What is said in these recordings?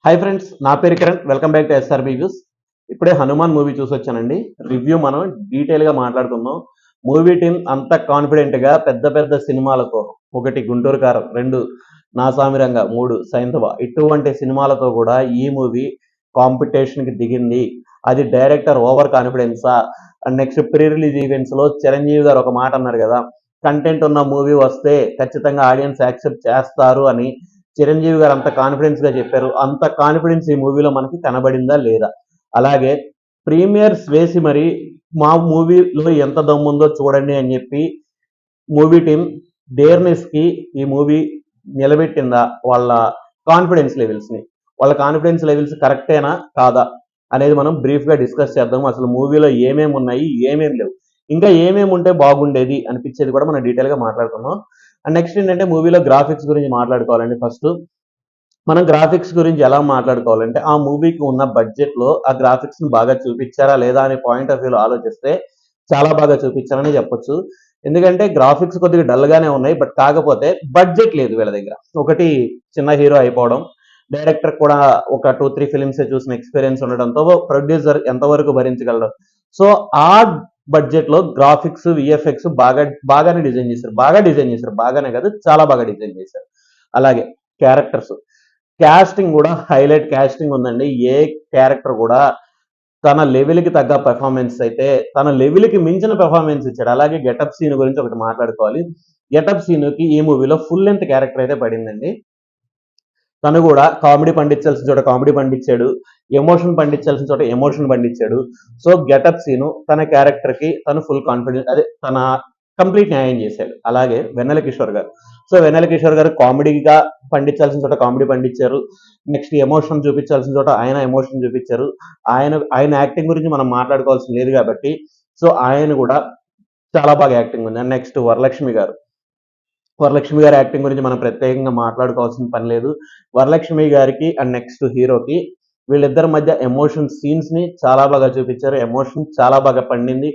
Hi friends, నా పేరు Kiran. Welcome back to SRB views. ఇప్పుడే హనుమాన్ మూవీ చూసి వచ్చానండి. రివ్యూ మనం డీటెయిల్గా మాట్లాడుకుందాం. మూవీ టీం అంత కాన్ఫిడెంట్గా పెద్ద పెద్ద సినిమాలతో, ఒకటి గుంటూరు కారం, రెండు నా సామిరంగా, మూడు సైంధవ, ఇటువంటి సినిమాలతో కూడా ఈ మూవీ కాంపిటీషన్కి దిగింది. అది డైరెక్టర్ ఓవర్ కాన్ఫిడెన్సా? అండ్ నెక్స్ట్ ప్రీ రిలీజ్ ఈవెంట్స్లో చిరంజీవి గారు ఒక మాట అన్నారు కదా, కంటెంట్ ఉన్న మూవీ వస్తే ఖచ్చితంగా ఆడియన్స్ యాక్సెప్ట్ చేస్తారు అని. చిరంజీవి గారు అంత కాన్ఫిడెన్స్ గా చెప్పారు. అంత కాన్ఫిడెన్స్ ఈ మూవీలో మనకి కనబడిందా లేదా? అలాగే ప్రీమియర్స్ వేసి మరి మా మూవీలో ఎంత దమ్ముందో చూడండి అని చెప్పి మూవీ టీం డేర్నెస్ కి ఈ మూవీ నిలబెట్టిందా వాళ్ళ కాన్ఫిడెన్స్ లెవెల్స్ ని? వాళ్ళ కాన్ఫిడెన్స్ లెవెల్స్ కరెక్టేనా కాదా అనేది మనం బ్రీఫ్ గా డిస్కస్ చేద్దాం. అసలు మూవీలో ఏమేమి ఉన్నాయి, ఏమేమి లేవు, ఇంకా ఏమేమి ఉంటే బాగుండేది అనిపించేది కూడా మనం డీటెయిల్ గా మాట్లాడుకుందాం. అండ్ నెక్స్ట్ ఏంటంటే మూవీలో గ్రాఫిక్స్ గురించి మాట్లాడుకోవాలండి. ఫస్ట్ మనం గ్రాఫిక్స్ గురించి ఎలా మాట్లాడుకోవాలంటే, ఆ మూవీకి ఉన్న బడ్జెట్ లో ఆ గ్రాఫిక్స్ ని బాగా చూపించారా లేదా అనే పాయింట్ ఆఫ్ వ్యూలో ఆలోచిస్తే చాలా బాగా చూపించారని చెప్పొచ్చు. ఎందుకంటే గ్రాఫిక్స్ కొద్దిగా డల్ గానే ఉన్నాయి, బట్ కాకపోతే బడ్జెట్ లేదు వీళ్ళ దగ్గర. ఒకటి, చిన్న హీరో అయిపోవడం, డైరెక్టర్ కూడా ఒక 2-3 ఫిలిమ్స్ చూసిన ఎక్స్పీరియన్స్ ఉండడంతో ప్రొడ్యూసర్ ఎంతవరకు భరించగలరు. సో ఆ బడ్జెట్ లో గ్రాఫిక్స్, విఎఫ్ఎక్స్ బాగానే డిజైన్ చేశారు. బాగానే కాదు, చాలా బాగా డిజైన్ చేశారు. అలాగే క్యారెక్టర్స్, క్యాస్టింగ్ కూడా హైలైట్ క్యాస్టింగ్ ఉందండి. ఏ క్యారెక్టర్ కూడా తన లెవెల్కి తగ్గ పెర్ఫార్మెన్స్ అయితే తన లెవెల్కి మించిన పెర్ఫార్మెన్స్ ఇచ్చాడు. అలాగే గెటప్ సీన్ గురించి ఒకటి మాట్లాడుకోవాలి. గెటప్ సీన్కి ఈ మూవీలో ఫుల్ లెంత్ క్యారెక్టర్ అయితే పడిందండి. తను కూడా కామెడీ పండించాల్సిన చోట కామెడీ పండించాడు, ఎమోషన్ పండించాల్సిన చోట ఎమోషన్ పండించాడు. సో గెటప్ సీను తన క్యారెక్టర్ కి తను ఫుల్ కాన్ఫిడెన్స్, అదే తన కంప్లీట్ న్యాయం చేశాడు. అలాగే వెన్నెల కిషోర్ గారు, సో వెన్నెల కిషోర్ గారు కామెడీగా పండించాల్సిన చోట కామెడీ పండించారు. నెక్స్ట్ ఎమోషన్ చూపించాల్సిన చోట ఆయన ఎమోషన్ చూపించారు. ఆయన యాక్టింగ్ గురించి మనం మాట్లాడుకోవాల్సిన లేదు కాబట్టి, సో ఆయన కూడా చాలా బాగా యాక్టింగ్ ఉంది. అండ్ నెక్స్ట్ వరలక్ష్మి గారి యాక్టింగ్ గురించి మనం ప్రత్యేకంగా మాట్లాడుకోవాల్సిన పని లేదు. వరలక్ష్మి గారికి అండ్ నెక్స్ట్ హీరోకి వీళ్ళిద్దరి మధ్య ఎమోషన్ సీన్స్ ని చాలా బాగా చూపించారు. ఎమోషన్ చాలా బాగా పండింది.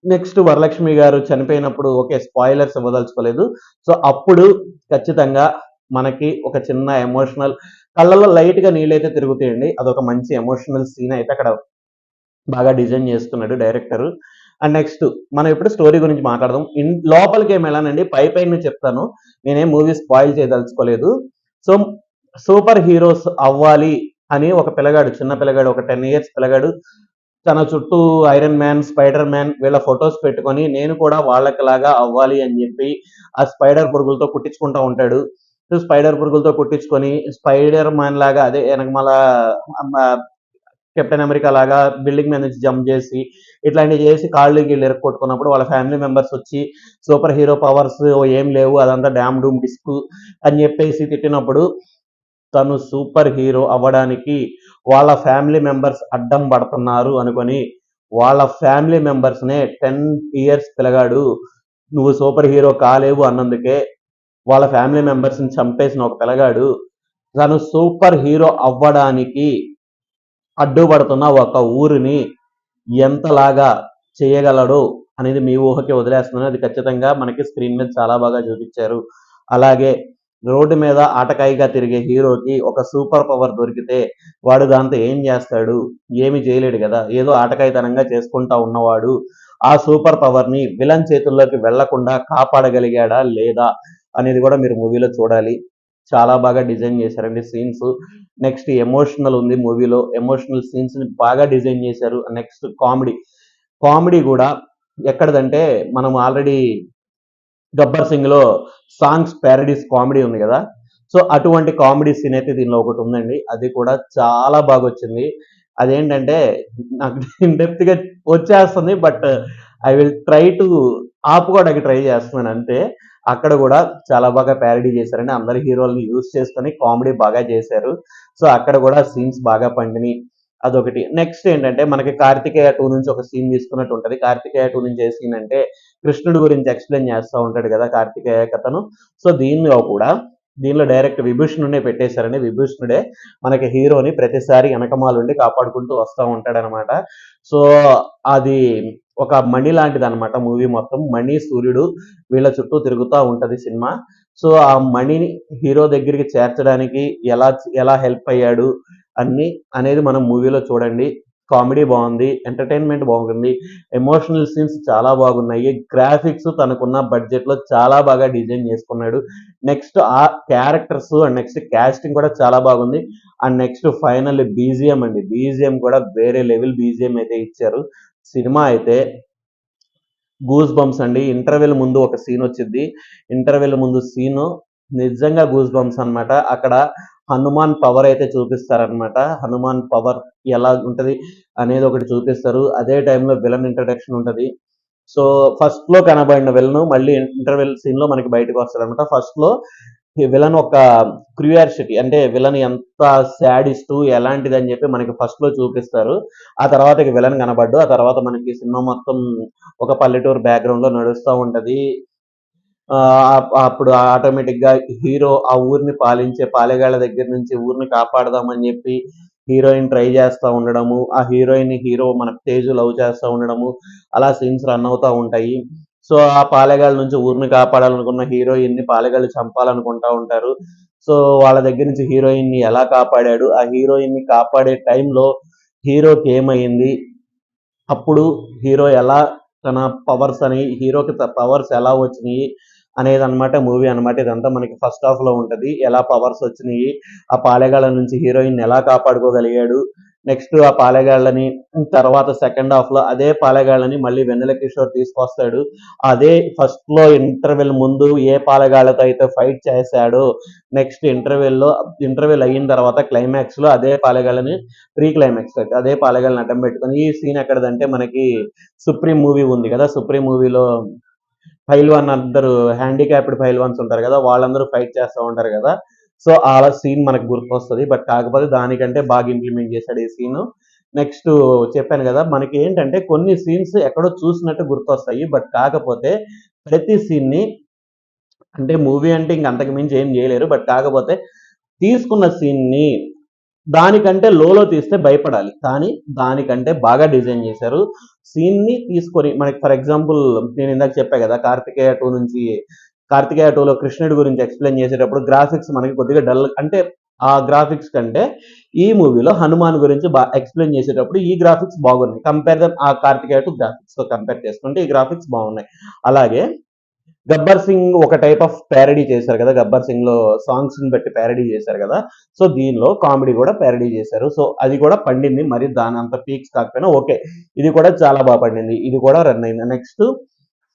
నెక్స్ట్ వరలక్ష్మి గారు చనిపోయినప్పుడు, ఓకే స్పాయిలర్స్ ఇవ్వదలుచుకోలేదు, సో అప్పుడు ఖచ్చితంగా మనకి ఒక చిన్న ఎమోషనల్, కళ్ళల్లో లైట్ గా నీళ్ళైతే తిరుగుతాయండి. అదొక మంచి ఎమోషనల్ సీన్ అయితే అక్కడ బాగా డిజైన్ చేసుకున్నాడు డైరెక్టర్. అండ్ నెక్స్ట్ మనం ఇప్పుడు స్టోరీ గురించి మాట్లాడదాం. లోపలికి ఏమి వెళ్ళానండి, పైన చెప్తాను. నేనేం మూవీ స్పాయిల్ చేయదలుచుకోలేదు. సో సూపర్ హీరోస్ అవ్వాలి అని ఒక పిల్లగాడు, చిన్న పిల్లగాడు, ఒక 10 years పిల్లగాడు తన చుట్టూ ఐరన్ మ్యాన్, స్పైడర్ మ్యాన్ వీళ్ళ ఫొటోస్ పెట్టుకొని నేను కూడా వాళ్ళకిలాగా అవ్వాలి అని చెప్పి ఆ స్పైడర్ పురుగులతో కుట్టించుకుంటా ఉంటాడు. సో స్పైడర్ పురుగులతో కుట్టించుకొని స్పైడర్ మ్యాన్ లాగా, అదే వెనకమాల కెప్టెన్ అమెరికా లాగా బిల్డింగ్ మీద నుంచి జంప్ చేసి ఇట్లాంటివి చేసి కాళ్ళు గీళ్ళు ఎరక్కొట్టుకున్నప్పుడు వాళ్ళ ఫ్యామిలీ మెంబర్స్ వచ్చి సూపర్ హీరో పవర్స్ ఏం లేవు, అదంతా డ్యామ్ డూమ్ డిస్క్ అని చెప్పేసి తిట్టినప్పుడు, తను సూపర్ హీరో అవ్వడానికి వాళ్ళ ఫ్యామిలీ మెంబర్స్ అడ్డం పడుతున్నారు అనుకొని వాళ్ళ ఫ్యామిలీ మెంబర్స్ నే 10 years పిల్లగాడు నువ్వు సూపర్ హీరో కాలేవు అన్నందుకే వాళ్ళ ఫ్యామిలీ మెంబర్స్ ని చంపేసిన ఒక పిల్లగాడు తను సూపర్ హీరో అవ్వడానికి అడ్డుపడుతున్న ఒక ఊరిని ఎంతలాగా చేయగలడు అనేది మీ ఊహకి వదిలేస్తున్నాను. అది ఖచ్చితంగా మనకి స్క్రీన్ మీద చాలా బాగా చూపించారు. అలాగే రోడ్డు మీద ఆటకాయిగా తిరిగే హీరోకి ఒక సూపర్ పవర్ దొరికితే వాడు దాంతో ఏం చేస్తాడు? ఏమి చేయలేడు కదా. ఏదో ఆటకాయితనంగా చేసుకుంటా ఉన్నవాడు ఆ సూపర్ పవర్ ని విలన్ చేతుల్లోకి వెళ్లకుండా కాపాడగలిగాడా లేదా అనేది కూడా మీరు మూవీలో చూడాలి. చాలా బాగా డిజైన్ చేశారండి సీన్స్. నెక్స్ట్ ఎమోషనల్ ఉంది మూవీలో, ఎమోషనల్ సీన్స్ ని బాగా డిజైన్ చేశారు. నెక్స్ట్ కామెడీ కూడా ఎక్కడదంటే, మనం ఆల్రెడీ గబ్బర్ సింగ్ లో సాంగ్స్ ప్యారడీస్ కామెడీ ఉంది కదా, సో అటువంటి కామెడీ సీన్ అయితే దీనిలో ఒకటి ఉందండి. అది కూడా చాలా బాగా వచ్చింది. అదేంటంటే నాకు డెప్త్ గా వచ్చేస్తుంది, but I will try to ఆపుకోవడానికి ట్రై చేస్తున్నాను అంతే. అక్కడ కూడా చాలా బాగా ప్యారడీ చేశారండి. అందరి హీరోల్ని యూజ్ చేసుకొని కామెడీ బాగా చేశారు. సో అక్కడ కూడా సీన్స్ బాగా పండినాయి. అదొకటి. నెక్స్ట్ ఏంటంటే మనకి కార్తికేయ 2 నుంచి ఒక సీన్ తీసుకున్నట్టు ఉంటది. కార్తికేయ 2 నుంచి ఏ సీన్ అంటే, కృష్ణుడి గురించి ఎక్స్ప్లెయిన్ చేస్తూ ఉంటాడు కదా కార్తికేయ కథను. సో దీనిలో డైరెక్ట్ విభూషణుడే పెట్టేశారండి. విభూషణుడే మనకి హీరోని ప్రతిసారి వెనకమాలుండి కాపాడుకుంటూ వస్తూ ఉంటాడనమాట. సో అది ఒక మణి లాంటిది అనమాట. మూవీ మొత్తం మణి, సూర్యుడు వీళ్ళ చుట్టూ తిరుగుతూ ఉంటది సినిమా. సో ఆ మనీని హీరో దగ్గరికి చేర్చడానికి ఎలా ఎలా హెల్ప్ అయ్యాడు అన్ని అనేది మనం మూవీలో చూడండి. కామెడీ బాగుంది, ఎంటర్టైన్మెంట్ బాగుంది, ఎమోషనల్ సీన్స్ చాలా బాగున్నాయి, గ్రాఫిక్స్ తనకున్న బడ్జెట్ లో చాలా బాగా డిజైన్ చేసుకున్నాడు. నెక్స్ట్ ఆ క్యారెక్టర్స్ అండ్ నెక్స్ట్ కాస్టింగ్ కూడా చాలా బాగుంది. అండ్ నెక్స్ట్ ఫైనల్ బీజిఎం అండి, బీజిఎం కూడా వేరే లెవెల్ బీజిఎం అయితే ఇచ్చారు. సినిమా అయితే గూస్ బంప్స్ అండి. ఇంటర్వెల్ ముందు ఒక సీన్ వచ్చింది. ఇంటర్వెల్ ముందు సీను నిజంగా గూస్ బంప్స్ అన్నమాట. అక్కడ హనుమాన్ పవర్ అయితే చూపిస్తారనమాట. హనుమాన్ పవర్ ఎలా ఉంటది అనేది ఒకటి చూపిస్తారు. అదే టైంలో విలన్ ఇంట్రడక్షన్ ఉంటది. సో ఫస్ట్ లో కనబడిన విలన్ మళ్ళీ ఇంటర్వెల్ సీన్ లో మనకి బయటకు వస్తాడు అనమాట. ఫస్ట్ లో ఈ విలన్ ఒక క్యూరియాసిటీ, అంటే విలన్ ఎంత సాడిస్ట్ ఎలాంటిది అని చెప్పి మనకి ఫస్ట్ లో చూపిస్తారు. ఆ తర్వాత ఇక విలన్ కనబడ్డు. ఆ తర్వాత మనకి సినిమా మొత్తం ఒక పల్లెటూరు బ్యాక్గ్రౌండ్ లో నడుస్తూ ఉంటది. అప్పుడు ఆటోమేటిక్ గా హీరో ఆ ఊరిని పాలించే పాలెగాళ్ళ దగ్గర నుంచి ఊరిని కాపాడదామని చెప్పి హీరోయిన్ ట్రై చేస్తూ ఉండడము, ఆ హీరోయిన్ హీరో మన తేజు లవ్ చేస్తూ ఉండడము, అలా సీన్స్ రన్ అవుతూ ఉంటాయి. సో ఆ పాలెగాళ్ళ నుంచి ఊరిని కాపాడాలనుకున్న హీరోయిన్ ని పాలెగాళ్ళు చంపాలనుకుంటా ఉంటారు. సో వాళ్ళ దగ్గర నుంచి హీరోయిన్ ని ఎలా కాపాడాడు, ఆ హీరోయిన్ ని కాపాడే టైంలో హీరోకి ఏమైంది, అప్పుడు హీరో ఎలా తన పవర్స్ అని హీరోకి పవర్స్ ఎలా వచ్చినాయి అనేది అనమాట మూవీ అనమాట. ఇదంతా మనకి ఫస్ట్ హాఫ్ లో ఉంటది. ఎలా పవర్స్ వచ్చినాయి, ఆ పాలెగాళ్ళ నుంచి హీరోయిన్ ఎలా కాపాడుకోగలిగాడు, నెక్స్ట్ ఆ పాలెగాళ్ళని తర్వాత సెకండ్ హాఫ్ లో అదే పాలెగాళ్ళని మళ్ళీ వెన్నెల కిషోర్ తీసుకొస్తాడు. అదే ఫస్ట్ లో ఇంటర్వెల్ ముందు ఏ పాలెగాళ్ళతో అయితే ఫైట్ చేశాడో నెక్స్ట్ ఇంటర్వెల్ అయిన తర్వాత క్లైమాక్స్ లో అదే పాలెగాళ్ళని ప్రీ క్లైమాక్స్ అయితే అదే పాలెగాళ్ళని అడ్డం పెట్టుకుని ఈ సీన్ ఎక్కడదంటే మనకి సుప్రీం మూవీ ఉంది కదా, సుప్రీం మూవీలో పైల్వాన్ అందరూ హ్యాండిక్యాప్డ్ పైల్వాన్స్ ఉంటారు కదా, వాళ్ళందరూ ఫైట్ చేస్తూ ఉంటారు కదా. సో అలా సీన్ మనకు గుర్తొస్తుంది. బట్ కాకపోతే దానికంటే బాగా ఇంప్లిమెంట్ చేశాడు ఈ సీన్. నెక్స్ట్ చెప్పాను కదా, మనకి ఏంటంటే కొన్ని సీన్స్ ఎక్కడో చూసినట్టు గుర్తొస్తాయి. బట్ కాకపోతే ప్రతి సీన్ ని, అంటే మూవీ అంటే ఇంక అంతకు మించి ఏం చేయలేరు. బట్ కాకపోతే తీసుకున్న సీన్ ని దానికంటే లోలో తీస్తే భయపడాలి, కానీ దానికంటే బాగా డిజైన్ చేశారు. సీన్ ని తీసుకొని మనకి ఫర్ ఎగ్జాంపుల్ నేను ఇందాక చెప్పా కదా, కార్తికేయ 2 నుంచి కార్తికేయ 2లో కృష్ణుడి గురించి ఎక్స్ప్లెయిన్ చేసేటప్పుడు గ్రాఫిక్స్ మనకి కొద్దిగా డల్, అంటే ఆ గ్రాఫిక్స్ కంటే ఈ మూవీలో హనుమాన్ గురించి ఎక్స్ప్లెయిన్ చేసేటప్పుడు ఈ గ్రాఫిక్స్ బాగున్నాయి. కంపేర్ దమ్ ఆ కార్తికేయ 2 గ్రాఫిక్స్ తో కంపేర్ చేసుకుంటే ఈ గ్రాఫిక్స్ బాగున్నాయి. అలాగే గబ్బర్ సింగ్ ఒక టైప్ ఆఫ్ ప్యారడీ చేశారు కదా, గబ్బర్ సింగ్ లో సాంగ్స్ ని బట్టి ప్యారడీ చేశారు కదా. సో దీనిలో కామెడీ కూడా ప్యారడీ చేశారు. సో అది కూడా పండింది, మరి దాని అంత పీక్స్ కాకపోయినా ఓకే, ఇది కూడా చాలా బాగా పండింది, ఇది కూడా రన్ అయింది. Next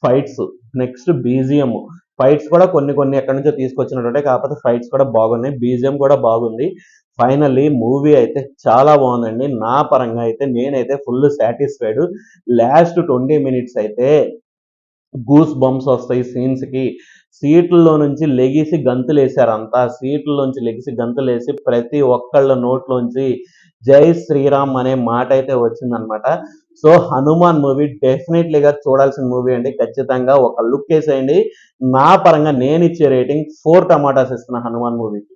fights, next BGM. Fights కూడా కొన్ని కొన్ని ఎక్కడి నుంచో తీసుకొచ్చినట్టుంటే, కాకపోతే ఫైట్స్ కూడా బాగున్నాయి, బీజిఎం కూడా బాగుంది. ఫైనల్లీ మూవీ అయితే చాలా బాగుందండి. నా పరంగా అయితే నేనైతే ఫుల్ సాటిస్ఫైడ్. లాస్ట్ 20 మినిట్స్ అయితే గూస్ బంప్స్ వస్తాయి సీన్స్ కి. సీట్లలో నుంచి లెగిసి గంతులేసారు అంతా. సీట్ల నుంచి లెగిసి గంతులేసి ప్రతి ఒక్కళ్ళ నోట్లోంచి జై శ్రీరామ్ అనే మాట అయితే వచ్చిందనమాట. సో హనుమాన్ మూవీ డెఫినెట్లీగా చూడాల్సిన మూవీ అండి. ఖచ్చితంగా ఒక లుక్ వేసేయండి. నా పరంగా నేను ఇచ్చే రేటింగ్ 4 టమాటాస్ ఇస్తున్నా హనుమాన్ మూవీకి.